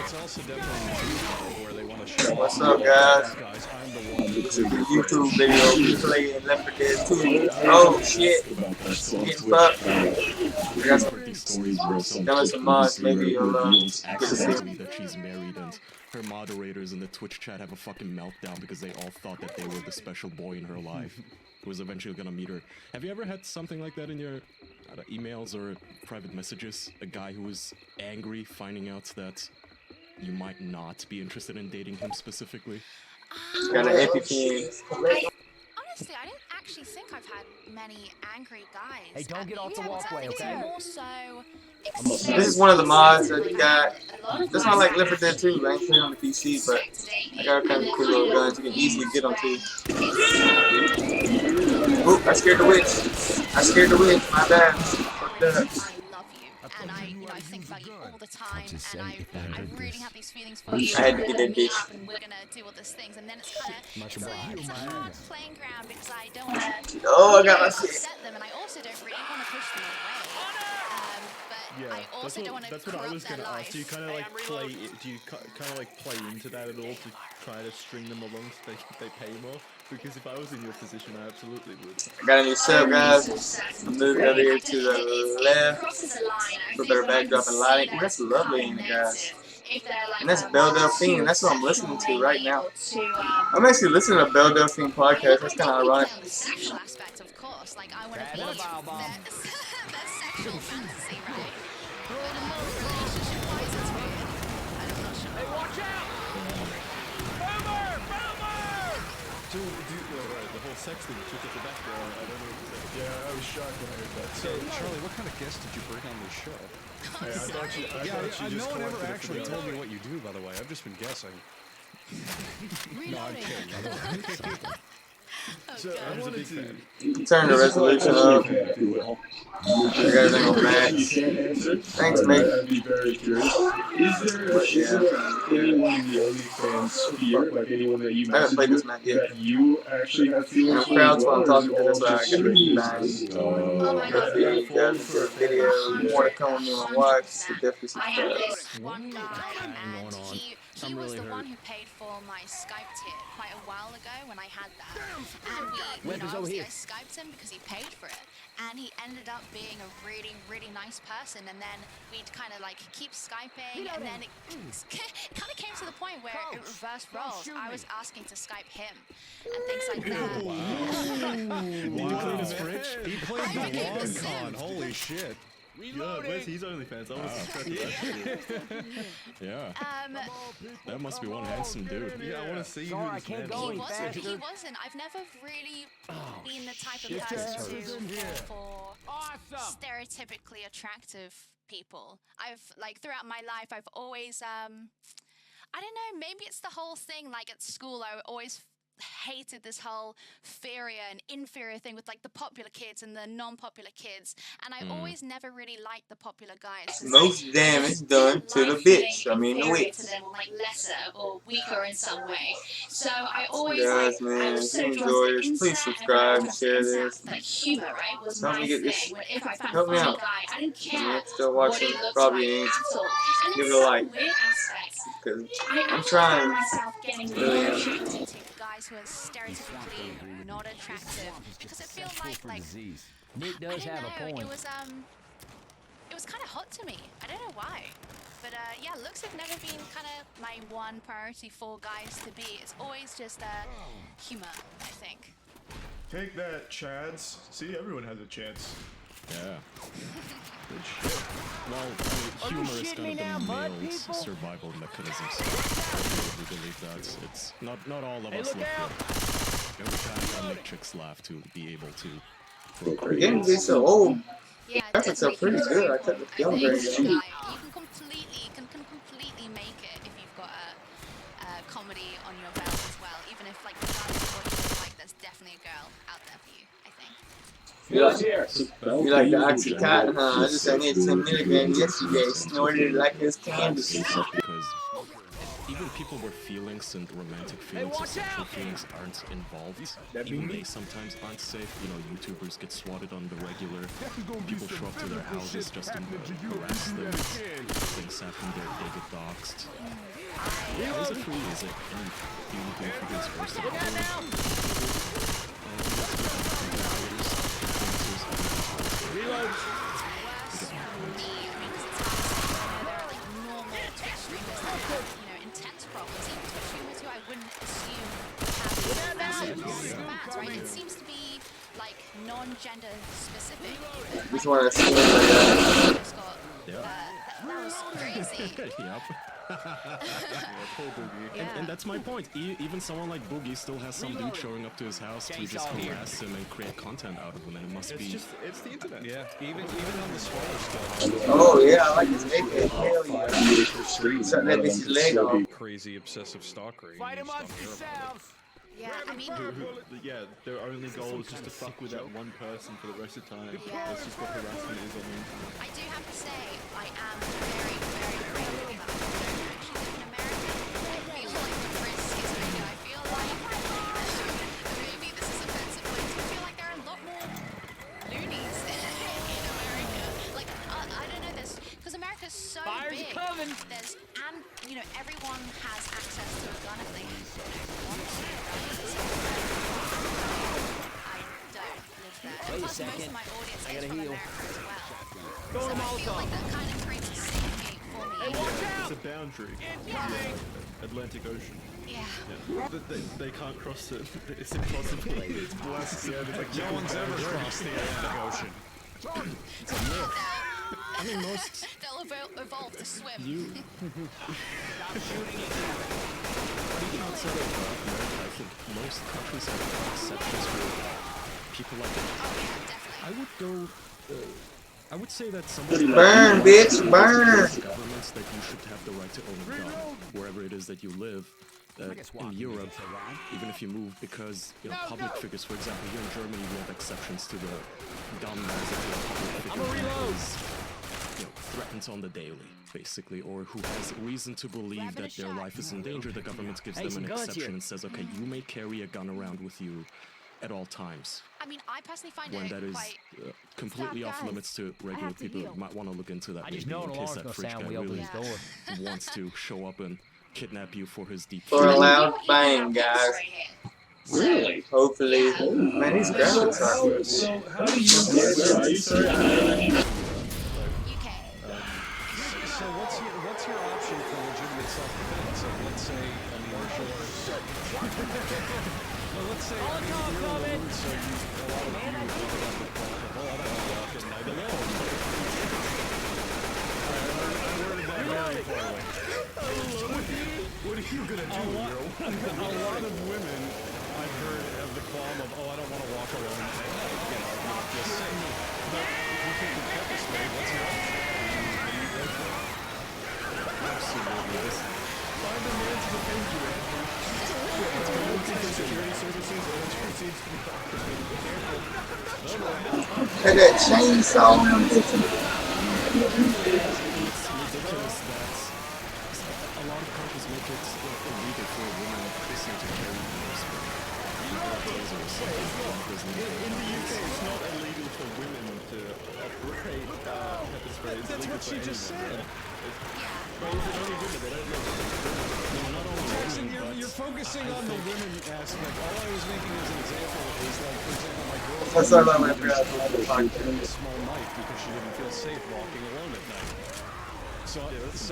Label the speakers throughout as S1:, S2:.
S1: It's also definitely where they want to show
S2: What's up, guys?
S1: I'm the one
S2: This is the YouTube video. We playing Left 4 Dead 2. Oh shit! Getting fucked. I got some mods. Maybe you'll get to see them.
S1: that she's married and her moderators in the Twitch chat have a fucking meltdown because they all thought that they were the special boy in her life who was eventually gonna meet her. Have you ever had something like that in your emails or private messages? A guy who was angry finding out that you might not be interested in dating him specifically?
S2: Got an EpiPen.
S3: Honestly, I don't actually think I've had many angry guys.
S4: Hey, don't get off the walkway, okay?
S3: More so.
S2: This is one of the mods that you got. That's not like Left 4 Dead 2. I ain't playing on the PC, but I got a kind of cool little guns you can easily get on too. Oop, I scared the witch. I scared the witch. My bad. Fuck that.
S3: I love you, and I think about you all the time, and I really have these feelings for you.
S2: I had to get that bitch.
S3: And we're gonna do all these things, and then it's a hard playing ground because I don't want to
S2: Oh, I got my shit.
S3: upset them, and I also don't really want to push them away. But I also don't want to
S5: that's what I was
S3: corrupt their
S5: gonna
S3: life.
S5: ask. Do you kind of like play? Do you kind of like play into that at all to try to string them along so they pay more? Because if I was in your position, I absolutely would.
S2: I got a new sub, guys. I'm moving over here to the left. Put better backdrop and lighting. Ooh, that's lovely in it, guys. And that's Belle Delphine. That's what I'm listening to right now. I'm actually listening to Belle Delphine podcast. That's kind of ironic.
S3: The sexual aspect, of course. Like I want to be their sexual fantasy, right? But relationship-wise, it's weird. I'm not sure. Hey, watch out!
S5: Dude, the whole sex thing took it to back there. I don't know what to say. Yeah, I was shocked when I heard that.
S1: So, Charlie, what kind of guest did you bring on this show?
S5: Hey, I thought you just
S1: no one ever
S5: collected it
S1: actually
S5: for
S1: told
S5: the
S1: me what you do, by the way. I've just been guessing. No, I'm kidding. by the way.
S5: So I wanted to
S2: Turn the resolution up. I got everything on max. Thanks, mate.
S6: I'd be very curious. Is there anyone in the OnlyFans sphere, like anyone that you
S2: I haven't played this
S6: message
S2: map yet.
S6: that you actually have feelings
S2: The crowd's what I'm talking to.
S6: for,
S2: That's why I got the nine. Hopefully, you guys enjoy the video. More to come on me on watch. So definitely subscribe.
S3: One guy, and he was the one who paid for my Skype tier quite a while ago when I had that. And obviously I Skyped him because he paid for it. And he ended up being a really, really nice person. And then we'd kind of like keep Skyping. And then it kind of came to the point where it reversed roles. I was asking to Skype him and things like that.
S1: Did you clean his fridge? He played the long con. Holy shit.
S5: yeah, where's his OnlyFans? I want to subscribe to that.
S1: Yeah. That must be one handsome dude.
S5: Yeah, I want to see
S4: Sorry, I
S5: who's
S4: can't
S5: man.
S4: go
S3: He
S4: any
S3: wasn't. I've never really been the type of person to fall for stereotypically attractive people. I've like throughout my life, I've always I don't know. Maybe it's the whole thing. Like at school, I always hated this whole inferior and inferior thing with like the popular kids and the non-popular kids, and I always never really liked the popular guys.
S2: Most damage done to the bitch. I mean the witch.
S7: To them, like lesser or weaker in some way. So I always
S2: Guys, man, if you enjoy this, please subscribe and share this.
S7: Like humor, right? Was
S2: Help
S7: my
S2: me get
S7: thing.
S2: this.
S7: When if I found
S2: Help me
S7: a funny
S2: out.
S7: guy, I didn't care
S2: Still
S7: what
S2: watching,
S7: he looked
S2: probably
S7: like
S2: ain't.
S7: at all. And
S2: Give
S7: it's
S2: it a
S7: such
S2: like.
S7: weird aspect.
S2: Cause
S7: I
S2: I'm
S7: actually
S2: trying.
S7: find myself getting
S2: Really
S7: really
S2: am.
S3: attracted to guys who are stereotypically not attractive because it feels like
S4: Nick
S3: I
S4: does
S3: don't
S4: have
S3: know.
S4: a point.
S3: It was kind of hot to me. I don't know why, but yeah, looks have never been kind of my one priority for guys to be. It's always just humor, I think.
S5: Take that, Chads. See, everyone has a chance.
S1: Yeah. Good shit. Well, I mean, humor is kind of the male's survival mechanism. So I really believe that it's not all of us look good. Every time I make chicks laugh to be able to
S2: the
S1: procreate.
S2: game gets so old.
S3: Yeah,
S2: Graphics are pretty good. I cut the film very good.
S3: You can completely make it if you've got a comedy on your belt as well. Even if like regardless of what you look like, there's definitely a girl out there for you, I think.
S2: You like the Oxycontin, huh? I just need 10 milligrams yesterday. Snorted it like it's candy.
S1: Because even people where feelings and romantic feelings and sexual feelings aren't involved, even they sometimes aren't safe. You know, YouTubers get swatted on the regular. People show up to their houses just to harass them. Things happen there, they get doxxed. is it free? Is it any DVD figures first?
S4: Look out now!
S3: Worse
S4: Reload!
S3: for me, I mean, because it's hard to say, there are like normal Twitch streamers that have, you know, intense problems. Even Twitch streamers who I wouldn't assume have massive bats, right? It seems to be like non-gender specific.
S2: Which one is it?
S3: Just got, that was crazy.
S1: Yep.
S5: Poor Boogie.
S1: And that's my point. Even someone like Boogie still has some dude showing up to his house to just harass him and create content out of him, and it must be.
S5: It's the internet.
S8: Yeah, even on the smaller stuff.
S2: Oh yeah, I like this AK. Hell yeah. Shut that bitch's leg off.
S8: Crazy obsessive stalkery.
S4: Fight
S8: and
S4: amongst
S8: stuff.
S4: yourselves!
S3: Yeah, I mean,
S5: Yeah, their only goal is just to fuck with that one person for the rest of the time.
S3: Yeah.
S5: That's just what harassment is on the internet.
S3: I do have to say, I am very, very grateful that I don't actually live in America. I feel like the risk is bigger. I feel like, maybe this is offensive, but I do feel like there are a lot more loonies in America. Like, I don't know this, because America's so
S4: Fire's
S3: big.
S4: coming.
S3: There's, and, you know, everyone has access to a gun if they want to, right? So, I don't live there.
S4: Wait a
S3: Plus, most
S4: second.
S3: of my audience
S4: I
S3: is
S4: gotta
S3: from
S4: heal.
S3: America as well.
S4: Go
S3: So
S4: to
S3: I feel
S4: Molotov.
S3: like that kind of creates a safe gate for me.
S4: Hey, watch
S5: It's
S4: out!
S5: a boundary.
S4: Incoming!
S5: Atlantic Ocean.
S3: Yeah.
S5: Yeah. They can't cross it. It's impossible. It's blasted. Yeah, there's like
S8: No one's ever crossed the Atlantic Ocean.
S1: I mean, most
S3: They'll evolve to swim.
S4: Stop shooting each other.
S1: even outside of America, I think most countries have exceptions for people like that.
S3: Oh yeah, definitely.
S1: I would go. I would say that somebody
S2: Burn, bitch, burn.
S1: governments that you should have the right to own a gun wherever it is that you live. In Europe, even if you move, because public figures, for example, here in Germany, we have exceptions to the gun laws if you're a public figure who is threatened on the daily, basically, or who has reason to believe that their life is in danger. The government gives them an exception and says, okay, you may carry a gun around with you at all times.
S3: I mean, I personally find
S1: When
S3: it
S1: that is
S3: quite.
S1: completely off limits to regular people, you might want to look into that
S4: I just
S1: maybe
S4: know
S1: in
S4: an
S1: case
S4: alarm's
S1: that
S4: gonna
S1: fridge
S4: sound
S1: guy
S4: when we open
S1: really
S4: this door.
S1: wants to show up and kidnap you for his deep
S2: For a loud bang,
S7: Right
S2: guys.
S7: here.
S6: Really?
S2: Hopefully. Man, these graphics are good.
S6: So how do you are you sorry?
S3: UK.
S8: So what's your option for legitimate self-defense? So let's say martial arts. Well, let's say
S4: Molotov coming!
S8: so a lot of you I don't know, I don't know. What are you gonna do, girl? A lot of women I've heard have the qualm of, I don't want to walk alone. Just saying. But if you take the pepper spray, what's your option?
S1: Absolutely.
S5: Find a man to defend you. It's going to security services and it proceeds to be
S2: Look at that chainsaw on them bitches.
S1: It's ridiculous that a lot of countries make it illegal for a woman of Christian to carry a spray.
S5: In the UK, it's not illegal for women to operate pepper spray. It's
S8: That's
S5: illegal
S8: what she
S5: for
S8: just
S5: anyone.
S8: said.
S5: But is it only women? They don't know.
S1: Not only
S8: Jackson,
S1: women, but
S8: you're focusing on the women aspect. All I was making as an example is like, for example, my girl
S2: What's up, my friend?
S8: carrying a small knife because she didn't feel safe walking alone at night. So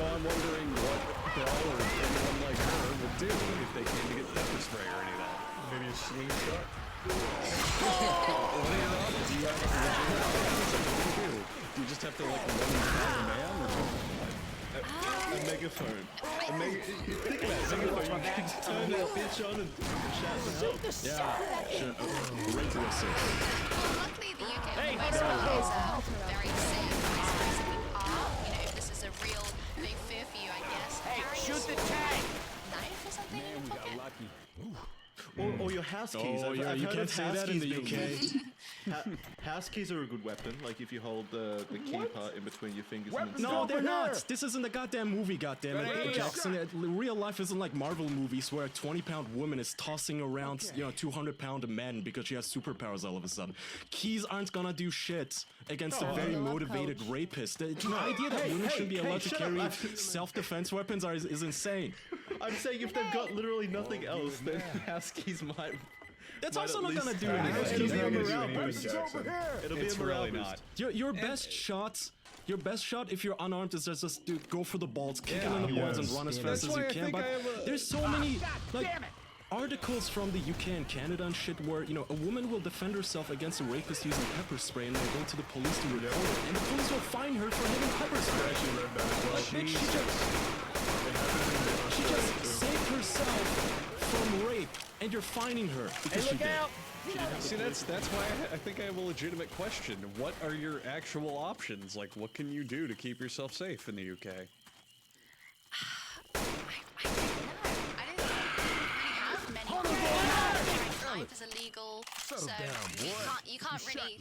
S8: I'm wondering what Belle or anyone like her would do if they came to get pepper spray or any of that.
S5: Maybe a slingshot.
S8: Do you just have to like run behind a man or something?
S5: A megaphone. Think about it. Megaphone. You can just turn that bitch on and shout for help.
S1: rape whistle.
S3: Well, luckily the UK for the most part is very safe. I suppose if you are, you know, if this is a real big fear for you, I guess.
S4: Hey,
S3: carry
S4: shoot
S3: a
S4: the tank!
S3: knife or something in your pocket.
S5: Or your house keys.
S1: Oh,
S5: I've
S1: yeah, you
S5: heard
S1: can't
S5: of
S1: say
S5: house
S1: that in
S5: keys
S1: the
S5: being
S1: UK.
S5: used. House keys are a good weapon. Like if you hold the key part in between your fingers. And then
S1: No, they're not. This isn't a goddamn movie, goddammit, Jackson. Real life isn't like Marvel movies where a 20-pound woman is tossing around, 200-pound men because she has superpowers all of a sudden. Keys aren't gonna do shit against a very motivated rapist. The idea that women shouldn't be allowed to carry self-defense weapons is insane.
S5: I'm saying if they've got literally nothing else, then house keys might.
S1: It's also not gonna do
S5: anything.
S8: It'll be really not.
S1: Your best shot if you're unarmed is just dude, go for the balls, kick it in the balls, and run as fast as you can. But there's so many articles from the UK and Canada and shit where a woman will defend herself against a rapist using pepper spray and they'll go to the police to report it, and the police will fine her for having pepper spray. She just saved herself from rape, and you're fining her because she did.
S8: See, that's why I think I have a legitimate question. What are your actual options? Like, what can you do to keep yourself safe in the UK?
S3: I don't know. I don't really have many. Knife is illegal, so you can't really.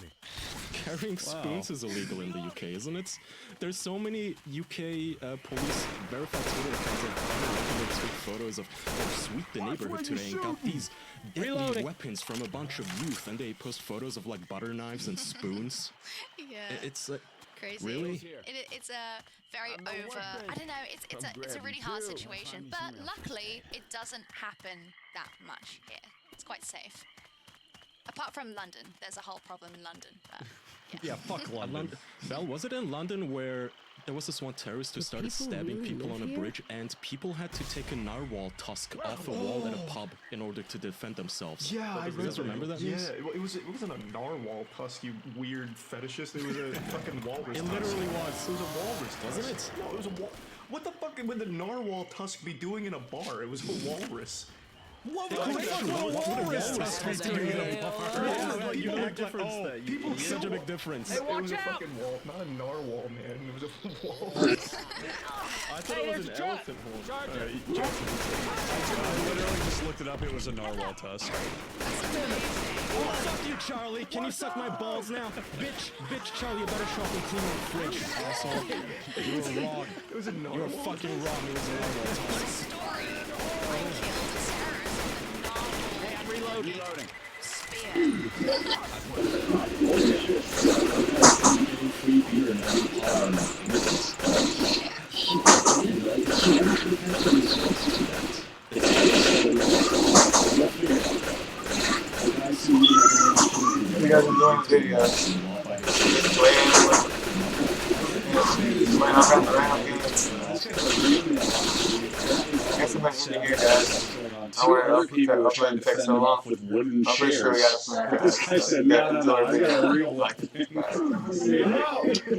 S1: Carrying spoons is illegal in the UK, isn't it? There's so many UK police verified Twitter accounts that tweet photos of sweep the neighborhood today and got these deadly weapons from a bunch of youth, and they post photos of like butter knives and spoons.
S3: Yeah.
S1: It's like
S3: crazy.
S1: Really?
S3: It's a very over. I don't know. It's a really hard situation, but luckily it doesn't happen that much here. It's quite safe. Apart from London, there's a whole problem in London. But,
S8: Yeah, fuck London.
S1: Belle, was it in London where there was this one terrorist who started stabbing people on a bridge, and people had to take a narwhal tusk off a wall in a pub in order to defend themselves?
S6: Yeah, I
S1: You guys remember that news?
S6: Yeah, it wasn't a narwhal tusk, you weird fetishist. It was a fucking walrus
S1: It
S6: tusk.
S1: literally was.
S6: It was a walrus tusk.
S1: Wasn't it?
S6: No, it was a What the fuck would the narwhal tusk be doing in a bar? It was a walrus.
S1: What would a walrus tusk be doing in a bar?
S5: You know the difference there.
S6: People
S1: Such a big difference.
S6: It was a fucking not a narwhal, man. It was a walrus.
S5: I thought it was an elephant horn.
S8: I literally just looked it up. It was a narwhal tusk.
S1: Fuck you, Charlie. Can you suck my balls now? Bitch, Charlie, you better show up and clean the fridge, asshole. You were wrong.
S6: It was a narwhal.
S1: You were fucking wrong. It was a narwhal tusk.
S3: story. I'm
S4: Reloading.
S3: Spear.
S2: You guys enjoying the video? Playing around the round games. Got some messages in here, guys. I wanted to upload the text so long.
S6: with wooden
S2: I'm pretty sure we got some.
S6: This guy said, no, I got a real life.